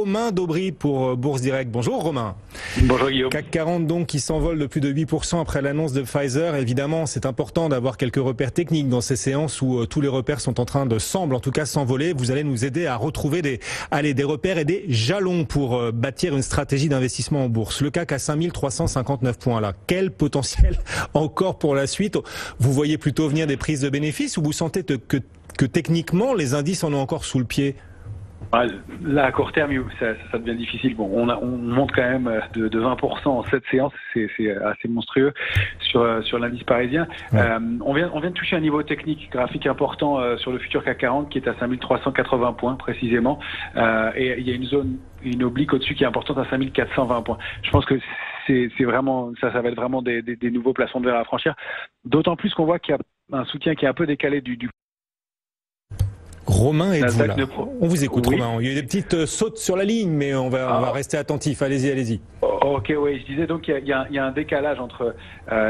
Romain Daubry pour Bourse Direct. Bonjour Romain. Bonjour Guillaume. CAC 40 donc qui s'envole de plus de 8% après l'annonce de Pfizer. Évidemment, c'est important d'avoir quelques repères techniques dans ces séances où tous les repères sont en train de, semblent en tout cas s'envoler. Vous allez nous aider à retrouver des repères et des jalons pour bâtir une stratégie d'investissement en bourse. Le CAC à 5359 points là. Quel potentiel encore pour la suite? Vous voyez plutôt venir des prises de bénéfices ou vous sentez que techniquement les indices en ont encore sous le pied? Là, à court terme, ça devient difficile. Bon, on monte quand même de 20% en 7 séances, c'est assez monstrueux sur l'indice parisien. Ouais. On vient de toucher un niveau technique graphique important sur le futur CAC 40 qui est à 5380 points précisément. Et il y a une oblique au-dessus qui est importante à 5420 points. Je pense que c'est vraiment ça va être vraiment des nouveaux plafonds de verre à franchir. D'autant plus qu'on voit qu'il y a un soutien qui est un peu décalé du Romain, êtes-vous là? On vous écoute, oui. Romain. Il y a eu des petites sautes sur la ligne, mais on va rester attentif. Allez-y. Ok, oui, je disais donc il y a un décalage entre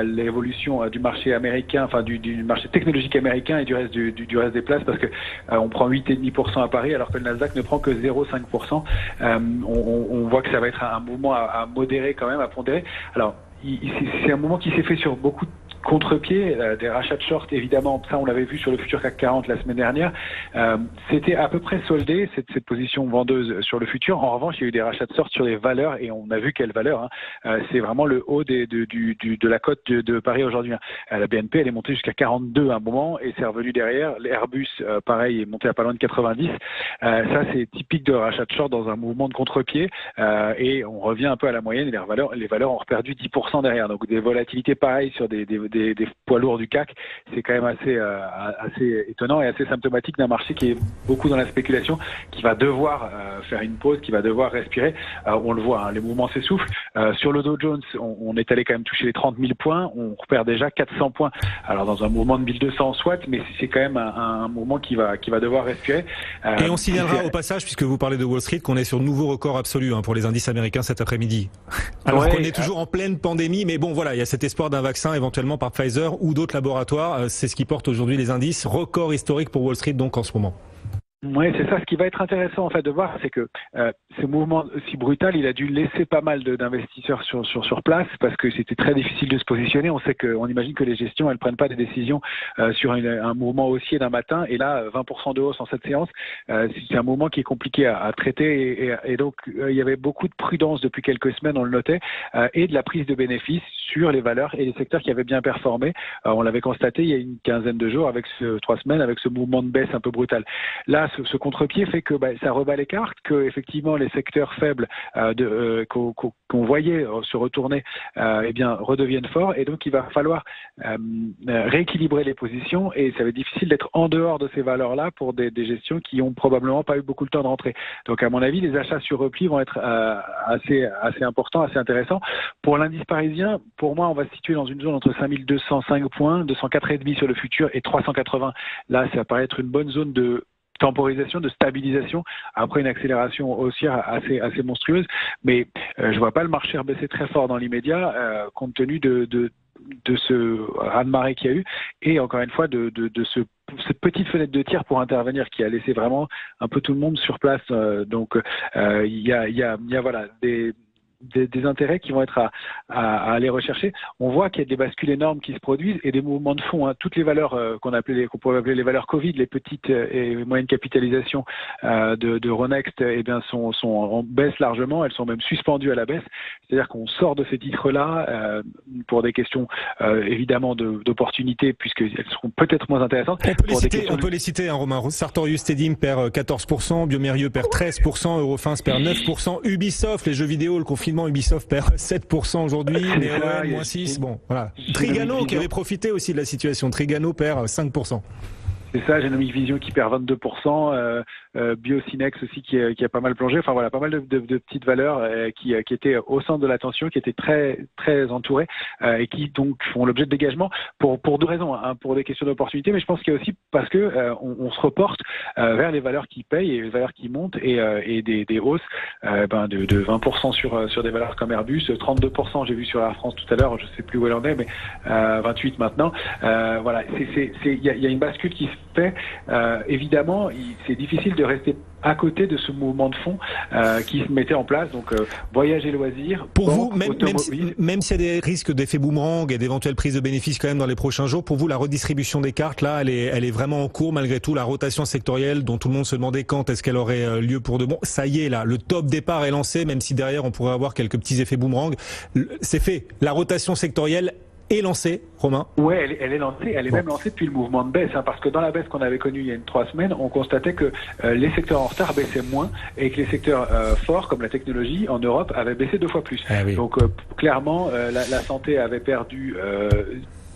l'évolution du marché américain, enfin du marché technologique américain et du reste des places, parce que on prend 8,5% à Paris, alors que le Nasdaq ne prend que 0,5%. On voit que ça va être un mouvement à modérer quand même, à pondérer. Alors, c'est un mouvement qui s'est fait sur beaucoup de contre-pied, des rachats de short, évidemment, ça on l'avait vu sur le futur CAC 40 la semaine dernière. C'était à peu près soldé, cette position vendeuse sur le futur. En revanche, il y a eu des rachats de short sur les valeurs, et on a vu quelles valeurs. C'est vraiment le haut de la cote de Paris aujourd'hui. La BNP, elle est montée jusqu'à 42 à un moment, et c'est revenu derrière. L'Airbus, pareil, est monté à pas loin de 90. Ça, c'est typique de rachat de short dans un mouvement de contre-pied, et on revient un peu à la moyenne, et les valeurs ont reperdu 10% derrière. Donc des volatilités pareilles sur des poids lourds du CAC, c'est quand même assez étonnant et assez symptomatique d'un marché qui est beaucoup dans la spéculation, qui va devoir faire une pause, qui va devoir respirer. On le voit, les mouvements s'essoufflent. Sur le Dow Jones, on est allé quand même toucher les 30 000 points, on repère déjà 400 points. Alors dans un mouvement de 1200 soit, mais c'est quand même un mouvement qui va devoir respirer. Et on signalera au passage, puisque vous parlez de Wall Street, qu'on est sur nouveau record absolu pour les indices américains cet après-midi. Alors qu'on est toujours en pleine pandémie, mais bon voilà, il y a cet espoir d'un vaccin éventuellement par Pfizer ou d'autres laboratoires. C'est ce qui porte aujourd'hui les indices. Record historique pour Wall Street donc en ce moment. Oui, c'est ça. Ce qui va être intéressant en fait de voir, c'est que ce mouvement si brutal, il a dû laisser pas mal d'investisseurs sur place, parce que c'était très difficile de se positionner. On imagine que les gestions, elles prennent pas des décisions sur un mouvement haussier d'un matin, et là 20% de hausse en cette séance, c'est un mouvement qui est compliqué à traiter, et donc il y avait beaucoup de prudence depuis quelques semaines, on le notait, et de la prise de bénéfices sur les valeurs et les secteurs qui avaient bien performé. On l'avait constaté il y a une quinzaine de jours, 3 semaines, avec ce mouvement de baisse un peu brutal. Là, ce contre-pied fait que ça rebat les cartes, que effectivement les secteurs faibles qu'on voyait se retourner redeviennent forts, et donc il va falloir rééquilibrer les positions, et ça va être difficile d'être en dehors de ces valeurs-là pour des gestions qui ont probablement pas eu beaucoup le temps de rentrer. Donc à mon avis, les achats sur repli vont être assez importants, assez intéressants. Pour l'indice parisien, pour moi, on va se situer dans une zone entre 5205 points, 204,5 sur le futur et 380. Là, ça paraît être une bonne zone de temporisation, de stabilisation, après une accélération haussière assez monstrueuse. Mais je vois pas le marché rebaisser très fort dans l'immédiat, compte tenu de ce raz-de-marée qu'il y a eu, et encore une fois de cette petite fenêtre de tir pour intervenir qui a laissé vraiment un peu tout le monde sur place. Donc il y a voilà des intérêts qui vont être à aller rechercher. On voit qu'il y a des bascules énormes qui se produisent et des mouvements de fond. Toutes les valeurs qu'on pourrait appeler les valeurs Covid, les petites et moyennes capitalisations de Ronext, sont en baisse largement. Elles sont même suspendues à la baisse. C'est-à-dire qu'on sort de ces titres-là pour des questions évidemment d'opportunités, puisqu'elles seront peut-être moins intéressantes. On peut les citer, Romain. Sartorius Stedim perd 14%, Biomérieux perd 13%, Eurofins perd 9%, Ubisoft, les jeux vidéo, le confinement, Ubisoft perd 7% aujourd'hui, Neoen, moins 6%. Bon, voilà. Trigano qui avait profité aussi de la situation. Trigano perd 5%. C'est ça, Genomic Vision qui perd 22%, Biocinex aussi qui a pas mal plongé. Enfin voilà, pas mal de petites valeurs qui étaient au centre de l'attention, qui étaient très très entourées et qui donc font l'objet de dégagement pour deux raisons, pour des questions d'opportunité, mais je pense qu'il y a aussi parce que on se reporte vers les valeurs qui payent et les valeurs qui montent, et des hausses de 20% sur des valeurs comme Airbus, 32% j'ai vu sur Air France tout à l'heure, je sais plus où elle en est, mais 28 maintenant. Voilà, il y a une bascule qui se fait, évidemment, c'est difficile de rester à côté de ce mouvement de fond qui se mettait en place. Donc, voyage et loisirs. Pour vous, même s'il y a des risques d'effet boomerang et d'éventuelles prises de bénéfices quand même dans les prochains jours, pour vous, la redistribution des cartes, là, elle est vraiment en cours malgré tout. La rotation sectorielle dont tout le monde se demandait quand est-ce qu'elle aurait lieu pour de bon. Ça y est, là, le top départ est lancé, même si derrière on pourrait avoir quelques petits effets boomerang. C'est fait. La rotation sectorielle est lancée, Romain. Oui, elle est lancée. Elle est même lancée depuis le mouvement de baisse, parce que dans la baisse qu'on avait connue il y a 3 semaines, on constatait que les secteurs en retard baissaient moins et que les secteurs forts, comme la technologie, en Europe, avaient baissé 2 fois plus. Ah oui. Donc, clairement, la santé avait perdu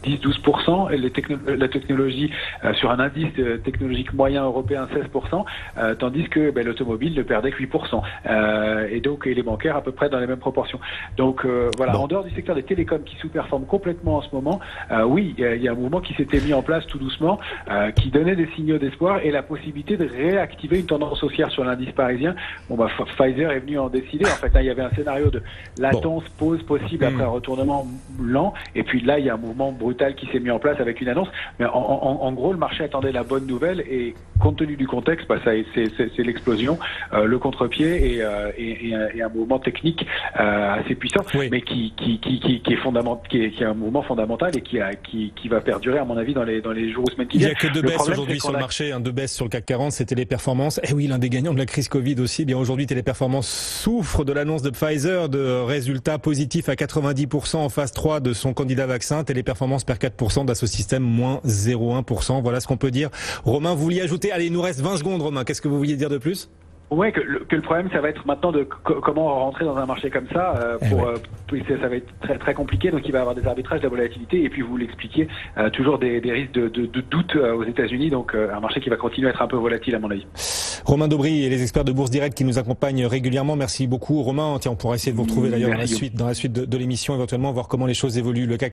10-12%, et la technologie sur un indice technologique moyen européen 16%, tandis que l'automobile ne perdait que 8%, et les bancaires à peu près dans les mêmes proportions. Donc voilà, en dehors du secteur des télécoms qui sous-performe complètement en ce moment, oui, il y a un mouvement qui s'était mis en place tout doucement, qui donnait des signaux d'espoir et la possibilité de réactiver une tendance haussière sur l'indice parisien. Pfizer est venu en décider. En fait, il y avait un scénario de latence, pause possible après un retournement lent, et puis là, il y a un mouvement brutal qui s'est mis en place avec une annonce. Mais en gros, le marché attendait la bonne nouvelle, et compte tenu du contexte, c'est l'explosion, le contre-pied et un mouvement technique assez puissant, mais qui est un mouvement fondamental et qui va perdurer, à mon avis, dans les jours ou semaines qui viennent. Il n'y a que 2 baisses aujourd'hui sur le marché, 2 baisses sur le CAC 40, c'est Téléperformance. Et oui, l'un des gagnants de la crise Covid aussi. Bien aujourd'hui, Téléperformance souffre de l'annonce de Pfizer de résultats positifs à 90% en phase 3 de son candidat vaccin. Téléperformance perd 4%, Dassault Systèmes moins 0,1%. Voilà ce qu'on peut dire. Romain, vous vouliez ajouter? Allez, il nous reste 20 secondes, Romain. Qu'est-ce que vous vouliez dire de plus? Ouais, que le problème, ça va être maintenant de comment rentrer dans un marché comme ça. Ça va être très très compliqué. Donc il va y avoir des arbitrages, de la volatilité, et puis vous l'expliquiez, toujours des risques de doute aux États-Unis. Donc un marché qui va continuer à être un peu volatile, à mon avis. Romain Daubry et les experts de Bourse Direct qui nous accompagnent régulièrement. Merci beaucoup, Romain. Tiens, on pourra essayer de vous retrouver d'ailleurs dans la suite de l'émission, éventuellement voir comment les choses évoluent. Le CAC